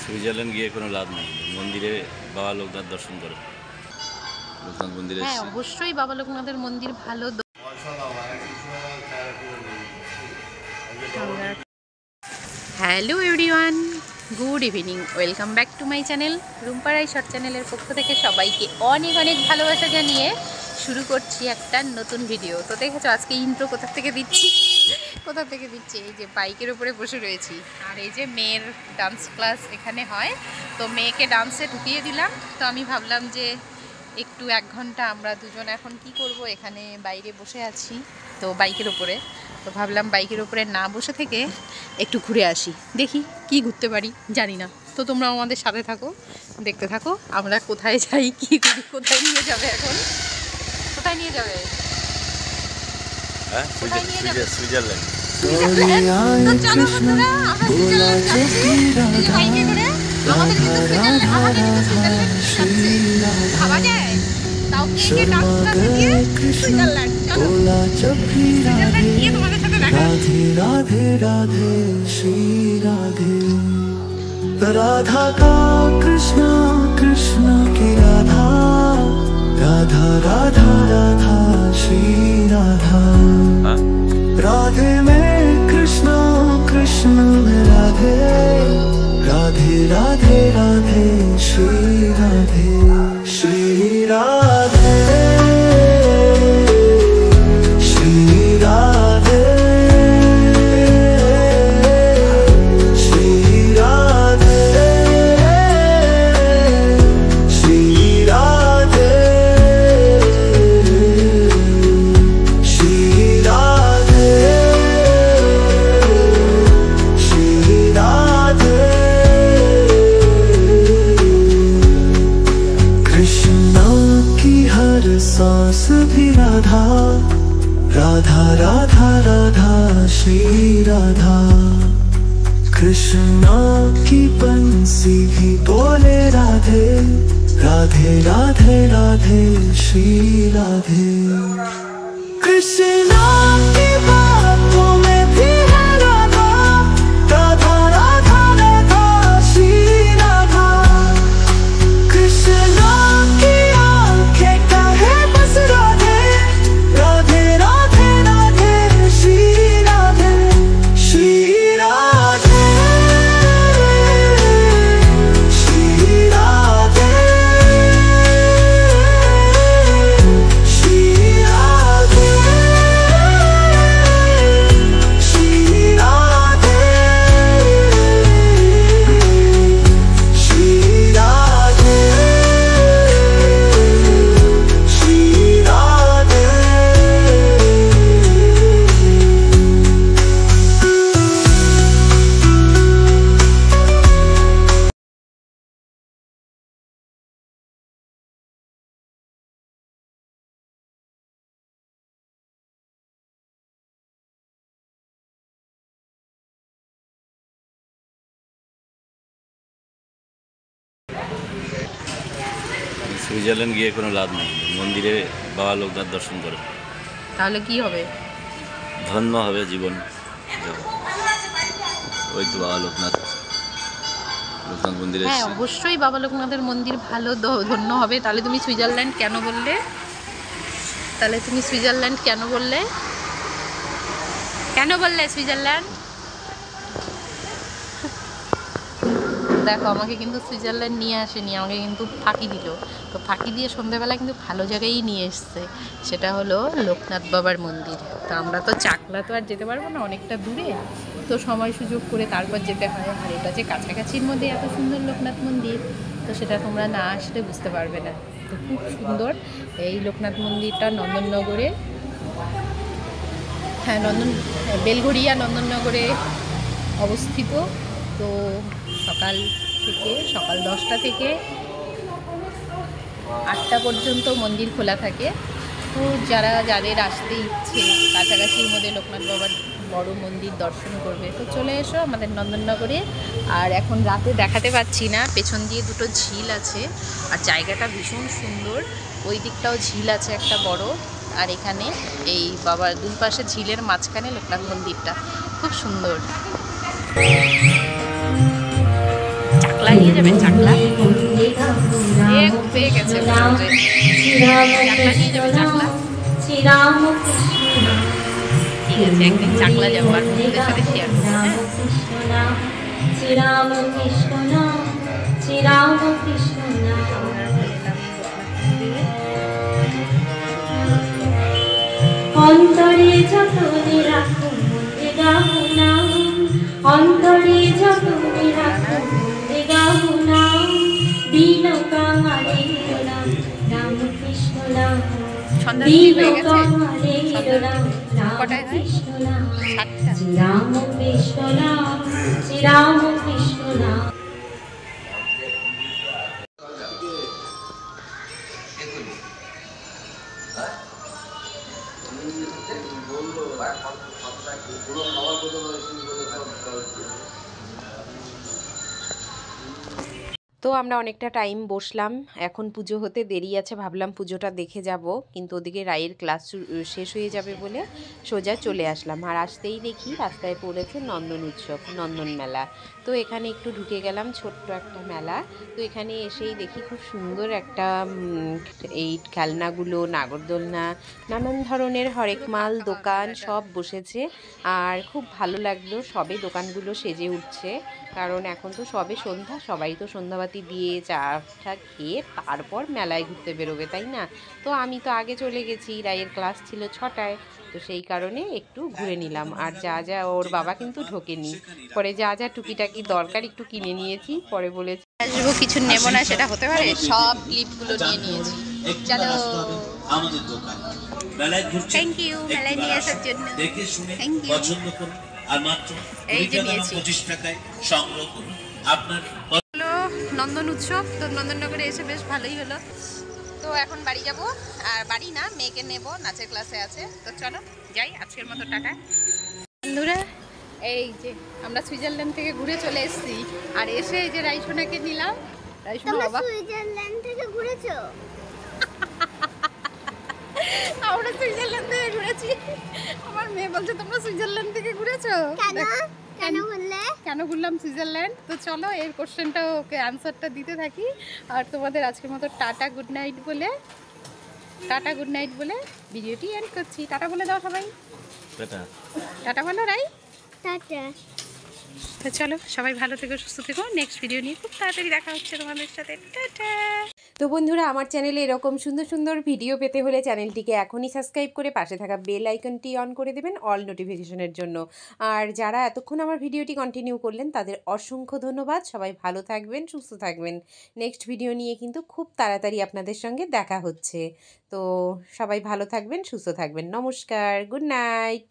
Switzerland গিয়ে কোনো লাভ নেই, মন্দিরে বাবা লোকনাথ দর্শন করে। লোকনাথ মন্দিরে হ্যাঁ, অবশ্যই বাবা লোকনাথের মন্দির ভালো। Hello everyone, good evening, welcome back to my channel. Rumpa Roy short চ্যানেলের পক্ষ থেকে সবাইকে অনেক অনেক ভালোবাসা জানিয়ে শুরু করছি একটা নতুন ভিডিও। তো দেখেছো আজকে ইন্ট্রো কোথা থেকে দিচ্ছি, এই যে বাইকের উপরে বসে রয়েছি। আর এই যে মেয়ের ডান্স ক্লাস এখানে হয়, তো মেয়েকে ডান্সে ঢুকিয়ে দিলাম। তো আমি ভাবলাম যে একটু 1 ঘন্টা আমরা দুজন এখন কি করব, এখানে বাইরে বসে আছি তো বাইকের উপরে। তো ভাবলাম বাইকের উপরে না বসে থেকে একটু ঘুরে আসি, দেখি কি ঘুরতে পারি জানি না। তো তোমরা আমাদের সাথে থাকো, দেখতে থাকো আমরা কোথায় যাই, কি করি, কোথায় নিয়ে যাবে। এখন কোথায় নিয়ে যাবে? সুইজারল্যান্ড। ভাবা যায় তাও মেয়েকে ডান্স ক্লাসে দিয়ে সুইজারল্যান্ড। চলো সুইজারল্যান্ড গিয়ে তোমাদের সাথে দেখা হচ্ছে। राधे राधे श्री राधे, राधा का कृष्णा, कृष्णा की राधा, राधा राधा राधा श्री राधा, राधे में कृष्णा, कृष्ण में राधे, राधे राधे राधे श्री राधे, श्री राधे श्री राधे सांस भी राधा, राधा राधा राधा श्री राधा, कृष्णा की बंसी भी बोले राधे, राधे राधे राधे श्री राधे, कृष्णा की बातों में भी है राधा, राधा राधा राधा श्री राधा, कृष्णा की সুইজারল্যান্ড গিয়ে কোনো লাভ নেই, মন্দিরে বাবা লোকনাথ দর্শন করে। তাহলে কি হবে? ধন্য হবে জীবন। ওই তো বাবা লোকনাথ, লোকনাথ মন্দিরে। হ্যাঁ, অবশ্যই বাবা লোকনাথের মন্দির ভালো, ধন্য হবে। তাহলে তুমি সুইজারল্যান্ড কেন বললে? সুইজারল্যান্ড? দেখো আমাকে কিন্তু সুইজারল্যান্ড নিয়ে আসেনি, আমাকে কিন্তু ফাঁকি দিল। তো ফাঁকি দিয়ে সন্ধ্যাবেলা কিন্তু ভালো জায়গায় নিয়ে এসছে, সেটা হলো লোকনাথ বাবার মন্দির। তো আমরা তো চাকলা তো আর যেতে পারবো না, অনেকটা দূরে, তো সময় সুযোগ করে তারপর যেতে হয়। আর এটা যে কাছাকাছির মধ্যে এত সুন্দর লোকনাথ মন্দির, তো সেটা তোমরা না আসলে বুঝতে পারবে না। তো খুব সুন্দর এই লোকনাথ মন্দিরটা নন্দননগরে, হ্যাঁ বেলঘড়িয়া নন্দননগরে অবস্থিত। তো সকাল 10টা থেকে 8টা পর্যন্ত মন্দির খোলা থাকে। তো যাদের আসতে ইচ্ছে কাছাকাছির মধ্যে লোকনাথ বাবার বড় মন্দির দর্শন করবে, তো চলে এসো আমাদের নন্দননগরে। আর এখন রাতে দেখাতে পাচ্ছি না, পেছন দিয়ে দুটো ঝিল আছে আর জায়গাটা ভীষণ সুন্দর। ওই দিকটাও ঝিল আছে একটা বড়, আর এখানে এই বাবার দুই পাশে ঝিলের মাঝখানে লোকনাথ মন্দিরটা খুব সুন্দর। নিয়ে যাবেন চাকলা? পেয়ে গেছে চাকলা নিয়ে যাবে চাকলা। ঠিক আছে, একদিন চাকলা যাবো আর বন্ধুদের সাথে শেয়ার করবো। হ্যাঁ, শ্রীরাম কৃষ্ণ নাম, শ্রীরাম কৃষ্ণ নাম। অন্তরে যতনে রাখো মনে গাহো নাম, অন্তরে যতনে রাখো মনে গাহো নাম, বিন কাঙালে নাম, রাম কৃষ্ণ নাম, বিন কাঙালে নাম, রাম কৃষ্ণ নাম, শ্রীরাম কৃষ্ণ নাম, শ্রীরাম কৃষ্ণ নাম। তো আমরা অনেকটা টাইম বসলাম, এখন পুজো হতে দেরি আছে, ভাবলাম পুজোটা দেখে যাব, কিন্তু ওদিকে রায়ের ক্লাস শেষ হয়ে যাবে বলে সোজা চলে আসলাম। আর আসতেই দেখি রাস্তায় পড়েছে নন্দন উৎসব, নন্দন মেলা। তো এখানে একটু ঢুকে গেলাম, ছোট্ট একটা মেলা। তো এখানে এসেই দেখি খুব সুন্দর একটা এই খেলনাগুলো, নাগরদোলনা, নানান ধরনের হরেক মাল দোকান সব বসেছে। আর খুব ভালো লাগলো, সবে দোকানগুলো সেজে উঠছে, কারণ এখন তো সবে সন্ধ্যা, সবাই তো সন্ধ্যাবাতি দিয়ে চাটা খেয়ে তারপর মেলায় ঘুরতে বেরোবে, তাই না? তো আমি তো আগে চলে গেছি, রায়ের ক্লাস ছিল 6টায়, তো সেই কারণে একটু ঘুরে নিলাম। আর যা যা, ওর বাবা কিন্তু ঢোকেনি, পরে যা যা টুকিটাকি দরকার একটু কিনে নিয়েছি, পরে বলেছি আসবো কিছু নেবো না, সেটা হতে পারে, সব ক্লিপগুলো নিয়ে নিয়েছি। চলো, থ্যাংক ইউ মেলায় নিয়ে আসার জন্য, থ্যাংক ইউ। আর মাত্র এই যে নিয়েছি 25 টাকায় সংগ্রহ করুন আপনার হলো নন্দন উৎসব। তো নন্দননগরে এসে বেশ ভালোই হলো। তো এখন বাড়ি যাব, আর বাড়ি না, মেয়েকে নেব, নাচের ক্লাসে আছে। তো চলো যাই, আজকের মতো টাটা। বন্ধুরা, এই যে আমরা সুইজারল্যান্ড থেকে ঘুরে চলে এসেছি, আর এসে এই যে রাইসোনাকে নিলাম। রাইসোনা অবাক, সুইজারল্যান্ড থেকে ঘুরেছো? আমরা সুইজারল্যান্ড থেকে ঘুরেছি। আমার মেয়ে বলছে তোমরা সুইজারল্যান্ড থেকে ঘুরেছো? কেন কেন বললে? কেন ঘুরলাম সুইজারল্যান্ড? তো চলো এর কোশ্চেনটা ওকে আনসারটা দিতে থাকি। আর তোমাদের আজকের মতো টাটা গুড নাইট বলে, টাটা গুড নাইট বলে ভিডিওটি এন্ড করছি। টাটা বলে দাও সবাই, টাটা। টাটা বলো রাই। টাটা। তো চলো সবাই ভালো থেকো, সুস্থ থেকো, নেক্সট ভিডিও নিয়ে খুব তাড়াতাড়ি দেখা হচ্ছে তোমাদের সাথে। টাটা। তো বন্ধুরা, আমার চ্যানেলে এরকম সুন্দর সুন্দর ভিডিও পেতে হলে চ্যানেলটিকে এখনই সাবস্ক্রাইব করে পাশে থাকা বেল আইকনটি অন করে দেবেন অল নোটিফিকেশনের জন্য। আর যারা এতক্ষণ আমার ভিডিওটি কন্টিনিউ করলেন তাদের অসংখ্য ধন্যবাদ। সবাই ভালো থাকবেন, সুস্থ থাকবেন। নেক্সট ভিডিও নিয়ে কিন্তু খুব তাড়াতাড়ি আপনাদের সঙ্গে দেখা হচ্ছে। তো সবাই ভালো থাকবেন, সুস্থ থাকবেন। নমস্কার, গুড নাইট।